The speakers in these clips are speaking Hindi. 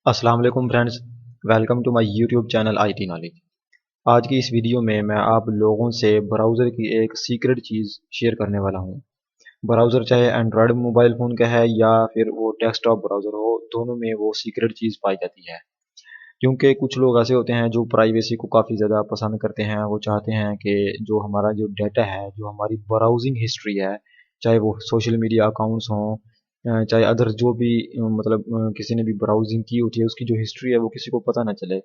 अस्सलाम वालेकुम friends. Welcome to my YouTube channel IT knowledge. आज की इस वीडियो में मैं आप लोगों से ब्राउज़र की एक सीक्रेट चीज़ शेयर करने वाला हूँ। ब्राउज़र चाहे एंड्रॉयड मोबाइल फ़ोन का है या फिर वो डेस्कटॉप ब्राउज़र हो, दोनों में वो सीक्रेट चीज़ पाई जाती है। क्योंकि कुछ लोग ऐसे होते हैं जो प्राइवेसी को काफ़ी ज़्यादा पसंद करते हैं। वो चाहते हैं कि जो हमारा जो डाटा है, जो हमारी ब्राउज़िंग हिस्ट्री है, चाहे वो सोशल मीडिया अकाउंट्स हों, चाहे अदर जो भी मतलब किसी ने भी ब्राउज़िंग की होती है, उसकी जो हिस्ट्री है वो किसी को पता ना चले।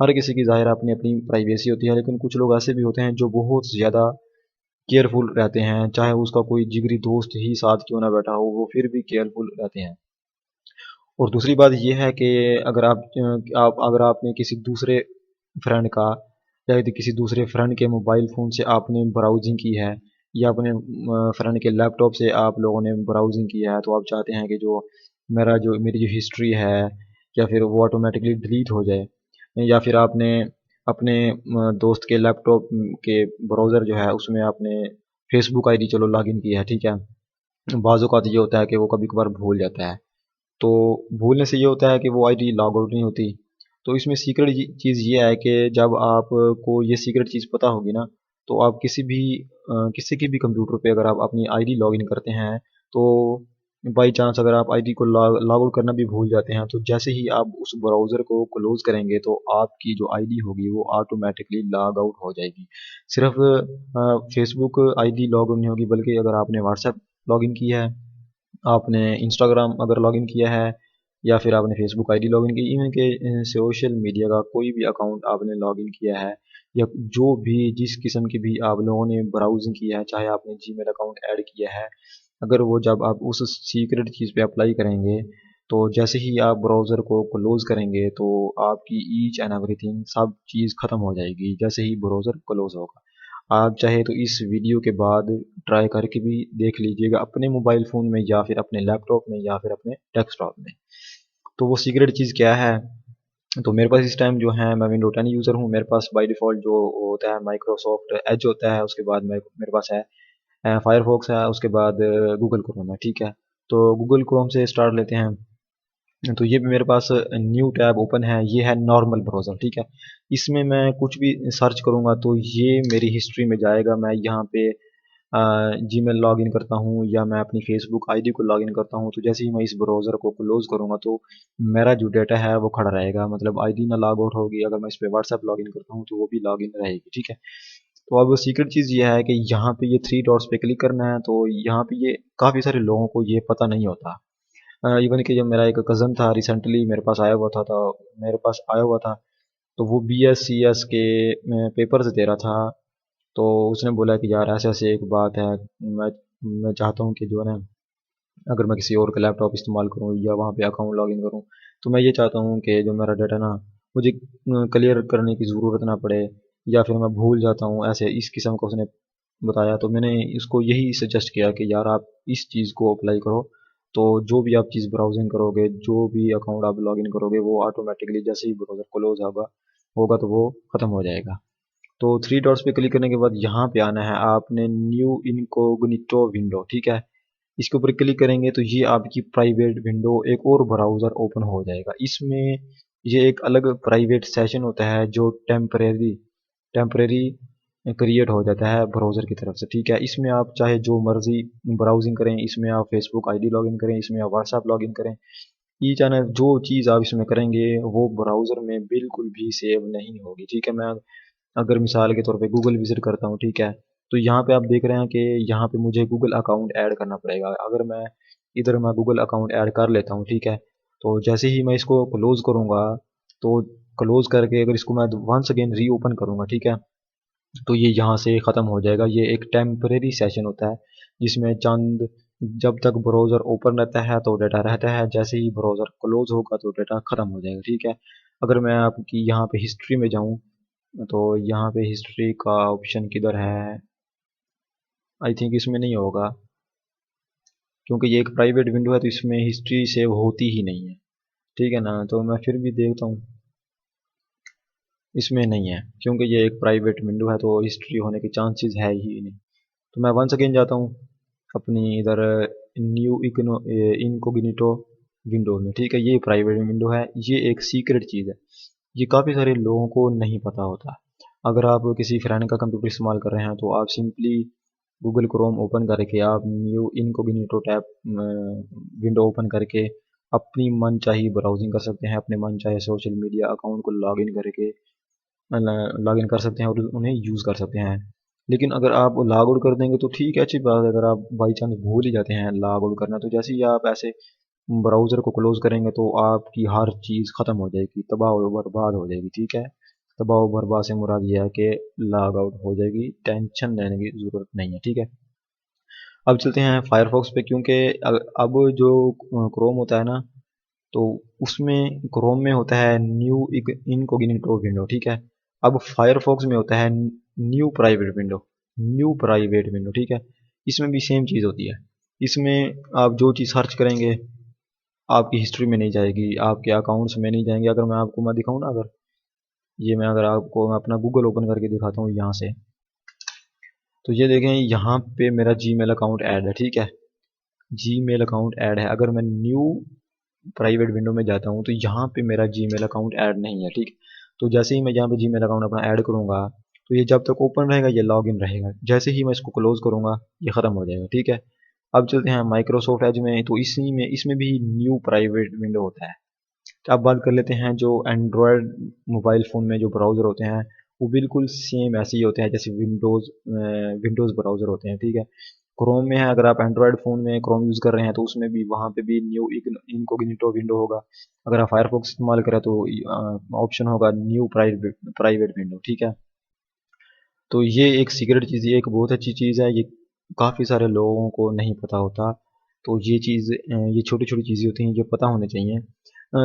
हर किसी की ज़ाहिर अपनी-अपनी प्राइवेसी होती है, लेकिन कुछ लोग ऐसे भी होते हैं जो बहुत ज़्यादा केयरफुल रहते हैं, चाहे उसका कोई जिगरी दोस्त ही साथ क्यों ना बैठा हो, वो फिर भी केयरफुल रहते हैं। और दूसरी बात ये है कि अगर आपने किसी दूसरे फ्रेंड का या यदि किसी दूसरे फ्रेंड के मोबाइल फ़ोन से आपने ब्राउज़िंग की है या अपने फ्रेंड के लैपटॉप से आप लोगों ने ब्राउज़िंग किया है, तो आप चाहते हैं कि मेरी जो हिस्ट्री है या फिर वो ऑटोमैटिकली डिलीट हो जाए। या फिर आपने अपने दोस्त के लैपटॉप के ब्राउज़र जो है उसमें आपने फ़ेसबुक आईडी चलो लॉगिन की है, ठीक है? बाज़ औक़ात ये होता है कि वो कभी-कभार भूल जाता है। तो भूलने से ये होता है कि वो आईडी लॉग आउट नहीं होती। तो इसमें सीक्रेट चीज़ ये है कि जब आपको ये सीक्रेट चीज़ पता होगी ना, तो आप किसी के भी कंप्यूटर पे अगर आप अपनी आईडी लॉगिन करते हैं, तो बाई चांस अगर आप आईडी को लॉग आउट करना भी भूल जाते हैं, तो जैसे ही आप उस ब्राउज़र को क्लोज़ करेंगे, तो आपकी जो आईडी होगी, वो ऑटोमैटिकली लॉग आउट हो जाएगी। सिर्फ़ फ़ेसबुक आईडी लॉग इन नहीं होगी, बल्कि अगर आपने व्हाट्सएप लॉगिन किया है, आपने इंस्टाग्राम अगर लॉगिन किया है या फिर आपने फेसबुक आईडी लॉगिन की, इवन के सोशल मीडिया का कोई भी अकाउंट आपने लॉगिन किया है या जो भी जिस किस्म की भी आप लोगों ने ब्राउजिंग किया है, चाहे आपने जीमेल अकाउंट ऐड किया है, अगर वो जब आप उस सीक्रेट चीज़ पे अप्लाई करेंगे, तो जैसे ही आप ब्राउज़र को क्लोज़ करेंगे, तो आपकी ईच एंड एवरीथिंग सब चीज़ ख़त्म हो जाएगी, जैसे ही ब्राउज़र क्लोज़ होगा। आप चाहे तो इस वीडियो के बाद ट्राई करके भी देख लीजिएगा अपने मोबाइल फ़ोन में या फिर अपने लैपटॉप में या फिर अपने डेस्कटॉप में। तो वो सीक्रेट चीज़ क्या है? तो मेरे पास इस टाइम जो है मैं विंडो 10 यूज़र हूँ। मेरे पास बाय डिफ़ॉल्ट जो होता है माइक्रोसॉफ्ट एज होता है, उसके बाद मेरे मेरे पास है फायरफ़ॉक्स है, उसके बाद गूगल क्रोम है, ठीक है? तो गूगल क्रोम से स्टार्ट लेते हैं। तो ये भी मेरे पास न्यू टैब ओपन है, ये है नॉर्मल ब्राउज़र, ठीक है? इसमें मैं कुछ भी सर्च करूँगा तो ये मेरी हिस्ट्री में जाएगा। मैं यहाँ पे जीमेल लॉगिन करता हूँ या मैं अपनी फ़ेसबुक आईडी को लॉगिन करता हूँ, तो जैसे ही मैं इस ब्राउज़र को क्लोज़ करूँगा तो मेरा जो डाटा है वो खड़ा रहेगा, मतलब आईडी ना लॉग आउट होगी। अगर मैं इस पे व्हाट्सएप लॉगिन करता हूँ तो वो भी लॉगिन रहेगी, ठीक है? तो अब सीक्रेट चीज़ ये है कि यहाँ पे ये 3 डॉट्स पे क्लिक करना है, तो यहाँ पे ये काफ़ी सारे लोगों को ये पता नहीं होता। इवन कि जब मेरा एक कज़न था रिसेंटली मेरे पास आया हुआ था, तो वो बीएस-सीएस के पेपर्स दे रहा था। तो उसने बोला कि यार ऐसे-ऐसे एक बात है, मैं मैं चाहता हूँ कि जो है ना, अगर मैं किसी और का लैपटॉप इस्तेमाल करूँ या वहाँ पे अकाउंट लॉगिन करूँ, तो मैं ये चाहता हूँ कि जो मेरा डाटा ना मुझे क्लियर करने की ज़रूरत ना पड़े या फिर मैं भूल जाता हूँ, ऐसे इस किस्म का उसने बताया। तो मैंने इसको यही सजेस्ट किया कि यार आप इस चीज़ को अप्लाई करो, तो जो भी आप चीज़ ब्राउज़िंग करोगे, जो भी अकाउंट आप लॉगिन करोगे, वो ऑटोमैटिकली जैसे ही ब्राउज़र क्लोज़ होगा होगा तो वो ख़त्म हो जाएगा। तो 3 डॉट्स पे क्लिक करने के बाद यहाँ पे आना है आपने न्यू इनकॉग्निटो विंडो, ठीक है? इसके ऊपर क्लिक करेंगे तो ये आपकी प्राइवेट विंडो एक और ब्राउज़र ओपन हो जाएगा। इसमें ये एक अलग प्राइवेट सेशन होता है जो टेम्परेरी क्रिएट हो जाता है ब्राउज़र की तरफ से, ठीक है? इसमें आप चाहे जो मर्ज़ी ब्राउज़िंग करें, इसमें आप फ़ेसबुक आईडी लॉगिन करें, इसमें आप व्हाट्सएप लॉगिन करें। ईच एंड जो चीज़ आप इसमें करेंगे वो ब्राउज़र में बिल्कुल भी सेव नहीं होगी, ठीक है? मैं अगर मिसाल के तौर पे गूगल विज़िट करता हूँ, ठीक है? तो यहाँ पे आप देख रहे हैं कि यहाँ पे मुझे गूगल अकाउंट ऐड करना पड़ेगा। अगर मैं गूगल अकाउंट ऐड कर लेता हूँ, ठीक है? तो जैसे ही मैं इसको क्लोज़ करूँगा, तो क्लोज़ करके अगर इसको मैं वन्स अगेन रीओपन करूँगा, ठीक है? तो ये यहाँ से ख़त्म हो जाएगा। ये एक टेम्परेरी सेशन होता है, जिसमें चंद जब तक ब्राउज़र ओपन रहता है तो डाटा रहता है, जैसे ही ब्राउज़र क्लोज़ होगा तो डाटा ख़त्म हो जाएगा, ठीक है? अगर मैं आपकी यहाँ पे हिस्ट्री में जाऊँ, तो यहाँ पे हिस्ट्री का ऑप्शन किधर है? आई थिंक इसमें नहीं होगा, क्योंकि ये एक प्राइवेट विंडो है तो इसमें हिस्ट्री सेव होती ही नहीं है, ठीक है ना? तो मैं फिर भी देखता हूँ, इसमें नहीं है, क्योंकि ये एक प्राइवेट विंडो है तो हिस्ट्री होने के चांसेस है ही नहीं। तो मैं वंस अगेन जाता हूँ अपनी इधर न्यू इकोगनिटो विंडो में, ठीक है। ये प्राइवेट विंडो है, ये एक सीक्रेट चीज़ है, ये काफ़ी सारे लोगों को नहीं पता होता। अगर आप किसी फ्रेंड का कंप्यूटर इस्तेमाल कर रहे हैं तो आप सिंपली गूगल क्रोम ओपन करके आप new incognito tab window open करके अपनी मन चाही ब्राउजिंग कर सकते हैं, अपने मन चाहे सोशल मीडिया अकाउंट को लॉगिन करके लॉगिन कर सकते हैं और उन्हें यूज़ कर सकते हैं। लेकिन अगर आप लॉग आउट कर देंगे तो ठीक है, अच्छी बात है। अगर आप बाई चांस भूल ही जाते हैं लॉग आउट करना, तो जैसे ही आप ऐसे ब्राउज़र को क्लोज़ करेंगे तो आपकी हर चीज़ ख़त्म हो जाएगी, तबाह और बर्बाद हो जाएगी, ठीक है। तबाह और बर्बाद से मुराद ये है कि लॉग आउट हो जाएगी, टेंशन लेने की ज़रूरत नहीं है, ठीक है। अब चलते हैं फायरफॉक्स पे, क्योंकि अब जो क्रोम होता है ना, तो उसमें क्रोम में होता है न्यू इनकोग्निटो विंडो, ठीक है। अब फायरफॉक्स में होता है new private window, new private window, ठीक है। इसमें भी सेम चीज़ होती है। इसमें आप जो चीज़ सर्च करेंगे आपकी हिस्ट्री में नहीं जाएगी, आपके अकाउंट्स में नहीं जाएंगे। अगर मैं दिखाऊँ ना, अगर ये मैं अगर आपको मैं अपना गूगल ओपन करके दिखाता हूँ यहाँ से, तो ये देखें यहाँ पे मेरा जीमेल अकाउंट ऐड है, ठीक है। जीमेल अकाउंट ऐड है। अगर मैं न्यू प्राइवेट विंडो में जाता हूँ तो यहाँ पे मेरा जीमेल अकाउंट ऐड नहीं है, ठीक। तो जैसे ही मैं यहाँ पे जीमेल अकाउंट अपना ऐड करूँगा तो ये जब तक ओपन रहेगा ये लॉगिन रहेगा, जैसे ही मैं इसको क्लोज करूँगा ये ख़त्म हो जाएगा, ठीक है। अब चलते हैं माइक्रोसॉफ्ट एज में, तो इसी में इसमें भी न्यू प्राइवेट विंडो होता है। तो अब बात कर लेते हैं जो एंड्रॉयड मोबाइल फ़ोन में जो ब्राउज़र होते हैं वो बिल्कुल सेम ऐसे ही होते हैं जैसे विंडोज़ ब्राउज़र होते हैं, ठीक है। क्रोम में है, अगर आप एंड्रॉयड फ़ोन में क्रोम यूज़ कर रहे हैं तो उसमें भी वहाँ पे भी न्यू इनकोग्निटो विंडो होगा। अगर आप फायरफॉक्स इस्तेमाल करें तो ऑप्शन होगा न्यू प्राइवेट विंडो, ठीक है। तो ये एक सीक्रेट चीज़, ये एक बहुत अच्छी चीज़ है, ये काफ़ी सारे लोगों को नहीं पता होता। तो ये चीज़ ये छोटी छोटी चीज़ें होती हैं जो पता होनी चाहिए,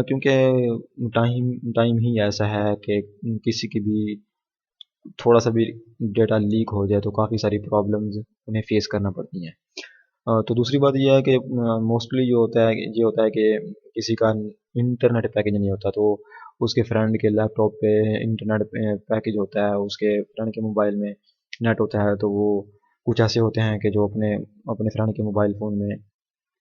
क्योंकि टाइम टाइम ही ऐसा है कि किसी की भी थोड़ा सा भी डेटा लीक हो जाए तो काफ़ी सारी प्रॉब्लम्स उन्हें फेस करना पड़ती हैं। तो दूसरी बात ये है कि मोस्टली जो होता है ये होता है कि किसी का इंटरनेट पैकेज नहीं होता, तो उसके फ्रेंड के लैपटॉप पे इंटरनेट पैकेज होता है, उसके फ्रेंड के मोबाइल में नेट होता है, तो वो कुछ ऐसे होते हैं कि जो अपने अपने फ्रेंड के मोबाइल फ़ोन में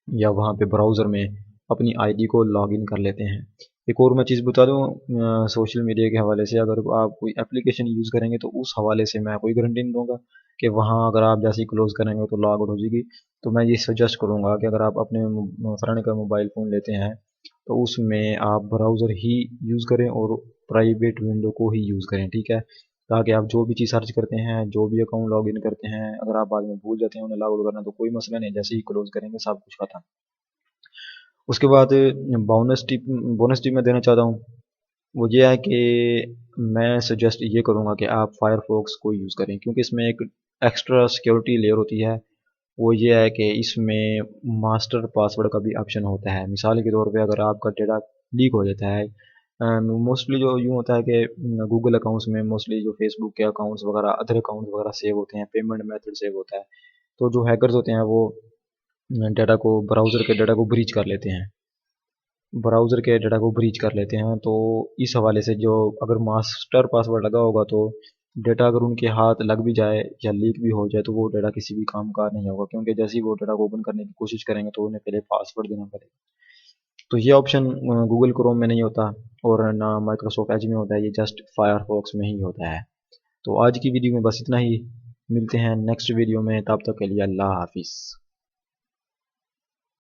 या वहाँ पे ब्राउज़र में अपनी आईडी को लॉगिन कर लेते हैं। एक और मैं चीज़ बता दूँ, सोशल मीडिया के हवाले से, अगर आप कोई एप्लीकेशन यूज़ करेंगे तो उस हवाले से मैं कोई गारंटी नहीं दूँगा कि वहाँ अगर आप जैसे ही क्लोज़ करेंगे तो लॉग आउट हो जाएगी। तो मैं ये सजेस्ट करूँगा कि अगर आप अपने फ्रेंड का मोबाइल फ़ोन लेते हैं तो उसमें आप ब्राउज़र ही यूज़ करें और प्राइवेट विंडो को ही यूज़ करें, ठीक है। ताकि आप जो भी चीज़ सर्च करते हैं, जो भी अकाउंट लॉगिन करते हैं, अगर आप बाद में भूल जाते हैं उन्हें लॉग आउट करना तो कोई मसला नहीं, जैसे ही क्लोज़ करेंगे सब कुछ खत्म। उसके बाद बोनस टिप मैं देना चाहता हूँ, वो ये है कि मैं सजेस्ट ये करूँगा कि आप फायरफॉक्स को यूज़ करें, क्योंकि इसमें एक एक्स्ट्रा सिक्योरिटी लेयर होती है। वो ये है कि इसमें मास्टर पासवर्ड का भी ऑप्शन होता है। मिसाल के तौर पे अगर आपका डेटा लीक हो जाता है, मोस्टली जो यूँ होता है कि गूगल अकाउंट्स में मोस्टली जो फेसबुक के अकाउंट्स वगैरह अदर अकाउंट्स वगैरह सेव होते हैं, पेमेंट मेथड सेव होता है, तो जो हैकर्स होते हैं वो डाटा को ब्राउज़र के डाटा को ब्रीच कर लेते हैं, ब्राउज़र के डाटा को ब्रीच कर लेते हैं। तो इस हवाले से जो अगर मास्टर पासवर्ड लगा होगा तो डाटा अगर उनके हाथ लग भी जाए या लीक भी हो जाए तो वो डाटा किसी भी काम का नहीं होगा, क्योंकि जैसे ही वो डाटा को ओपन करने की कोशिश करेंगे तो उन्हें पहले पासवर्ड देना पड़ेगा। तो ये ऑप्शन गूगल क्रोम में नहीं होता और ना माइक्रोसॉफ्ट एज में होता है, ये जस्ट फायरफॉक्स में ही होता है। तो आज की वीडियो में बस इतना ही, मिलते हैं नेक्स्ट वीडियो में, तब तक के लिए अल्लाह हाफिज़।